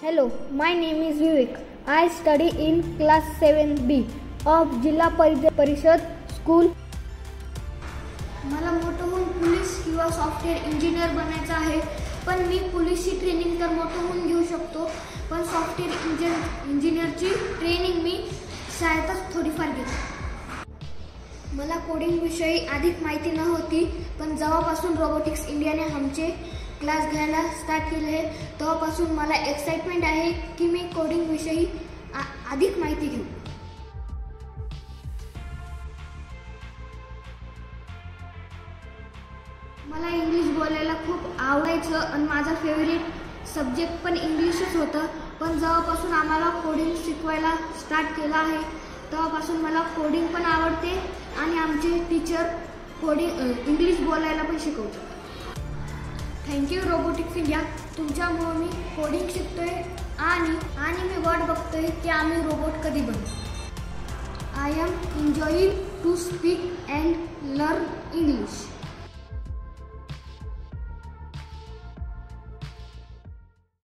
Hello, my name is Vivek. I study in class 7B of Jilla Parishad School. मला मोठं होऊन police किंवा software engineer बनायचं आहे. पण मी पोलीसची ट्रेनिंग तर मोठं होऊन घेऊ शकतो, पण सॉफ्टवेअर इंजिनियरची ट्रेनिंग मी शाळेतच थोडीफार घेतो. मला कोडिंग विषयी अधिक माहिती नव्हती, पण जेव्हापासून रोबोटिक्स इंडियाने आमचे क्लास घ्यायला स्टार्ट केले तेव्हापासून मला एक्साइटमेंट आहे की मी कोडिंग विषयी अधिक माहिती घेऊ. मला इंग्लिश बोलायला खूप आवडायचं आणि माझा फेवरेट सब्जेक्ट पण इंग्लिशच होतं. पण जेव्हापासून आम्हाला कोडिंग शिकवायला स्टार्ट केलं आहे तेव्हापासून मला कोडिंग पण आवडते आणि आमचे टीचर इंग्लिश बोलायला पण शिकवतात. Thank you robotics India. तुमच्यामुळे मी कोडिंग शिकतोय आणि मी वाट बघतोय की आम्ही रोबोट कधी बनू. I am enjoying to speak and learn English.